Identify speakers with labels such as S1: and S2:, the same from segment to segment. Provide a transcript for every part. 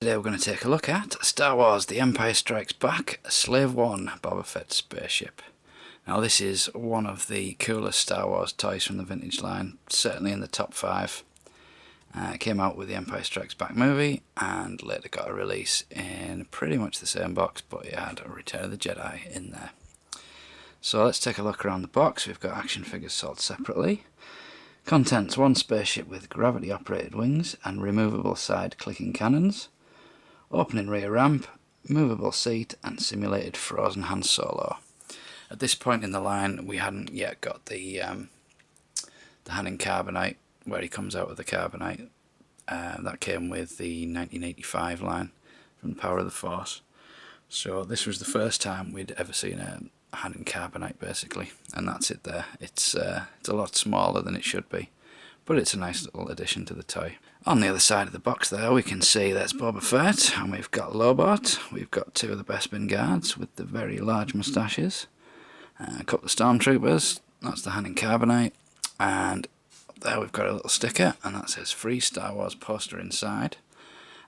S1: Today we're going to take a look at Star Wars The Empire Strikes Back, Slave-1 Boba Fett spaceship. Now this is one of the coolest Star Wars toys from the vintage line, certainly in the top 5. It came out with the Empire Strikes Back movie and later got a release in pretty much the same box, but it had a Return of the Jedi in there. So let's take a look around the box. We've got action figures sold separately. Contents: one spaceship with gravity operated wings and removable side clicking cannons. Opening rear ramp, movable seat and simulated frozen Han Solo. At this point in the line we hadn't yet got the Han in Carbonite, where he comes out of the Carbonite. That came with the 1985 line from Power of the Force. So this was the first time we'd ever seen a Han in Carbonite basically, and that's it there. It's a lot smaller than it should be, but it's a nice little addition to the toy. On the other side of the box there we can see there's Boba Fett, and we've got Lobot, we've got two of the Bespin guards with the very large moustaches, a couple of stormtroopers, that's the Han in Carbonite, and up there we've got a little sticker and that says Free Star Wars poster inside.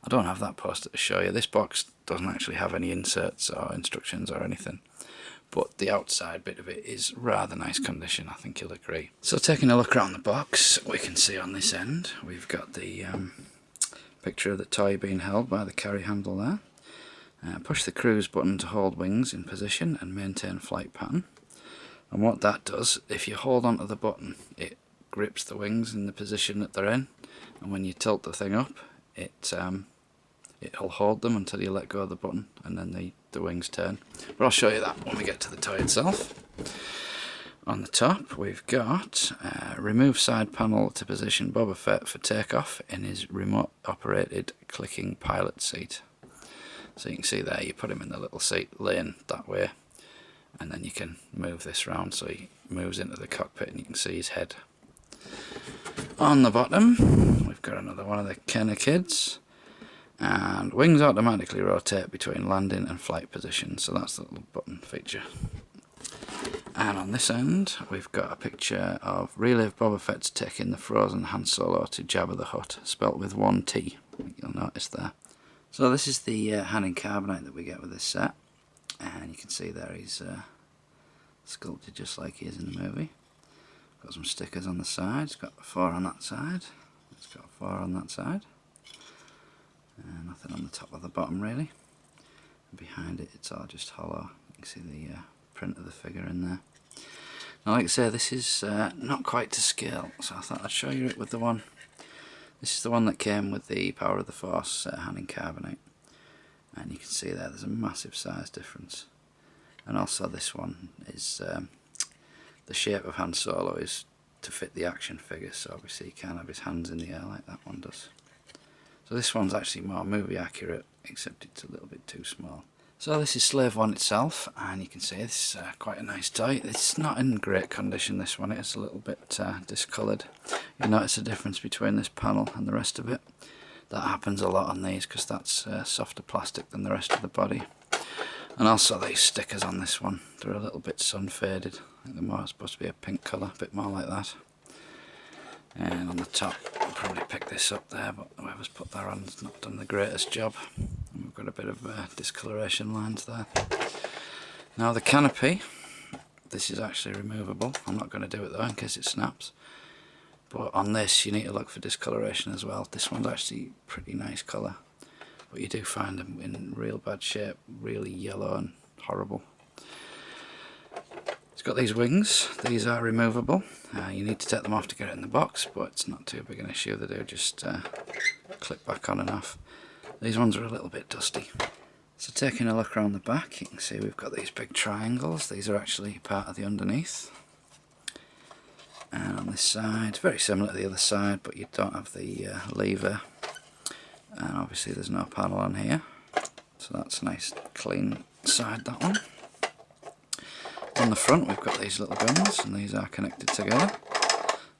S1: I don't have that poster to show you. This box doesn't actually have any inserts or instructions or anything, but the outside bit of it is rather nice condition, I think you'll agree. So taking a look around the box, we can see on this end we've got the picture of the toy being held by the carry handle there. Push the cruise button to hold wings in position and maintain flight pattern. And what that does, if you hold onto the button, it grips the wings in the position that they're in, and when you tilt the thing up, it'll hold them until you let go of the button, and then the wings turn. But I'll show you that when we get to the toy itself. On the top we've got remove side panel to position Boba Fett for takeoff in his remote operated clicking pilot seat. So you can see there, you put him in the little seat laying that way, and then you can move this round so he moves into the cockpit and you can see his head. On the bottom we've got another one of the Kenner kids, and wings automatically rotate between landing and flight position, so that's the little button feature. And on this end we've got a picture of Relive Boba Fett's taking the frozen Han Solo to Jabba the Hutt, spelt with one T, you'll notice there. So this is the Han in Carbonite that we get with this set, and you can see there he's sculpted just like he is in the movie. Got some stickers on the side, it's got 4 on that side, it's got 4 on that side. Nothing on the top or the bottom really. And behind it it's all just hollow. You can see the print of the figure in there. Now like I say, this is not quite to scale, so I thought I'd show you it with the one. This is the one that came with the Power of the Force Han in Carbonite. And you can see there's a massive size difference. And also this one is, the shape of Han Solo is to fit the action figure, so obviously he can't have his hands in the air like that one does. So this one's actually more movie accurate, except it's a little bit too small. So this is Slave-1 itself, and you can see this is quite a nice toy. It's not in great condition, this one. It's a little bit discoloured. You'll notice the difference between this panel and the rest of it. That happens a lot on these because that's softer plastic than the rest of the body. And also these stickers on this one, they're a little bit sun faded. I think they're supposed to be a pink colour, a bit more like that. And on the top, I'll probably pick this up there, but whoever's put that on has not done the greatest job. And we've got a bit of discoloration lines there. Now the canopy, this is actually removable. I'm not going to do it though in case it snaps. But on this you need to look for discoloration as well. This one's actually pretty nice colour, but you do find them in real bad shape, really yellow and horrible. It's got these wings, these are removable. You need to take them off to get it in the box, but it's not too big an issue. They do just clip back on and off. These ones are a little bit dusty. So taking a look around the back, you can see we've got these big triangles. These are actually part of the underneath. And on this side, very similar to the other side, but you don't have the lever. And obviously there's no panel on here. So that's a nice clean side, that one. On the front we've got these little guns, and these are connected together.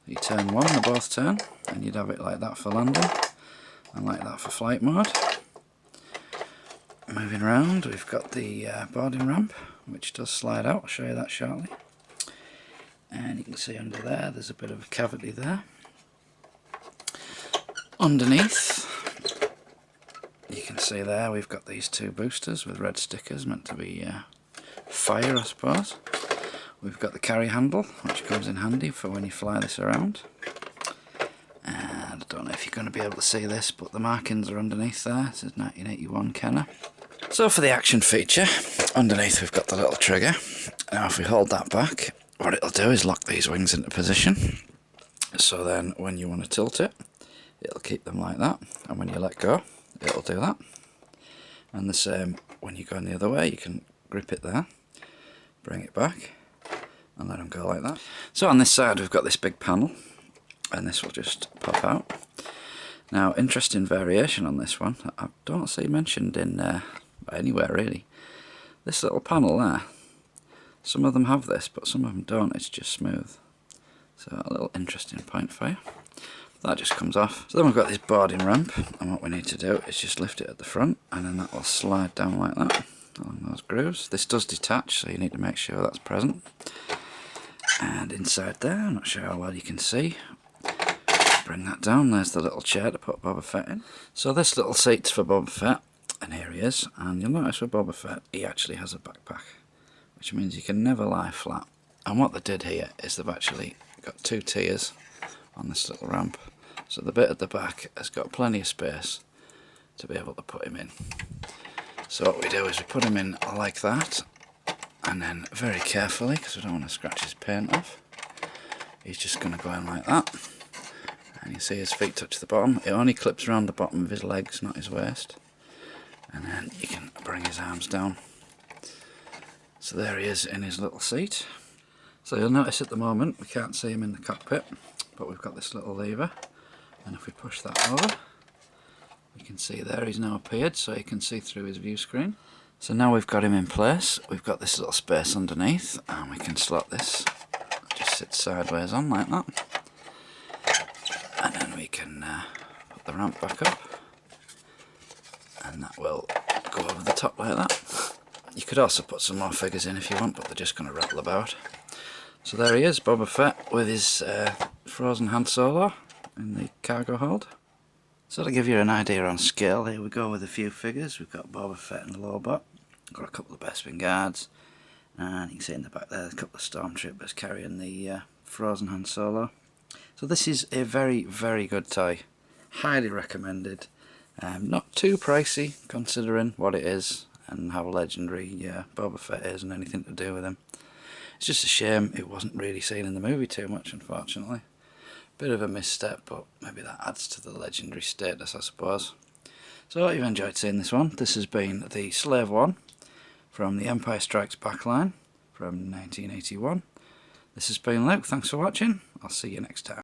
S1: You turn one, they both turn, and you'd have it like that for landing, and like that for flight mode. Moving around, we've got the boarding ramp, which does slide out. I'll show you that shortly. And you can see under there, there's a bit of a cavity there. Underneath, You can see there we've got these two boosters with red stickers, meant to be fire, I suppose. We've got the carry handle, which comes in handy for when you fly this around. And I don't know if you're going to be able to see this, but the markings are underneath there. It says 1981 Kenner. So for the action feature, underneath we've got the little trigger. Now if we hold that back, what it'll do is lock these wings into position. So then when you want to tilt it, it'll keep them like that. And when you let go, it'll do that. And the same when you're going the other way, you can grip it there, bring it back, and let them go like that. So on this side we've got this big panel, and this will just pop out. Now, interesting variation on this one, I don't see mentioned in anywhere really. This little panel there, some of them have this, but some of them don't, it's just smooth. So a little interesting point for you. That just comes off. So then we've got this boarding ramp, and what we need to do is just lift it at the front, and then that will slide down like that, along those grooves. This does detach, so you need to make sure that's present. And inside there, I'm not sure how well you can see, bring that down, there's the little chair to put Boba Fett in. So this little seat's for Boba Fett, and here he is, and you'll notice with Boba Fett, he actually has a backpack, which means you can never lie flat. And what they did here is they've actually got two tiers on this little ramp. So the bit at the back has got plenty of space to be able to put him in. So what we do is we put him in like that, and then very carefully, because we don't want to scratch his paint off, he's just going to go in like that. And you see his feet touch the bottom. It only clips around the bottom of his legs, not his waist. And then you can bring his arms down. So there he is in his little seat. So you'll notice at the moment we can't see him in the cockpit, but we've got this little lever, and if we push that over, we can see there he's now appeared, so you can see through his view screen. So now we've got him in place, we've got this little space underneath, and we can slot this, just sit sideways on like that. And then we can put the ramp back up, and that will go over the top like that. You could also put some more figures in if you want, but they're just going to rattle about. So there he is, Boba Fett with his frozen Han Solo in the cargo hold. So to give you an idea on scale, here we go with a few figures. We've got Boba Fett and Lobot, got a couple of Bespin guards, and you can see in the back there a couple of stormtroopers carrying the frozen Han Solo. So this is a very, very good toy. Highly recommended. Not too pricey considering what it is and how legendary Boba Fett is and anything to do with him. It's just a shame it wasn't really seen in the movie too much, unfortunately. Bit of a misstep, but maybe that adds to the legendary status, I suppose. So I hope you've enjoyed seeing this one. This has been the Slave-1 from the Empire Strikes Back line from 1981. This has been Luke, thanks for watching. I'll see you next time.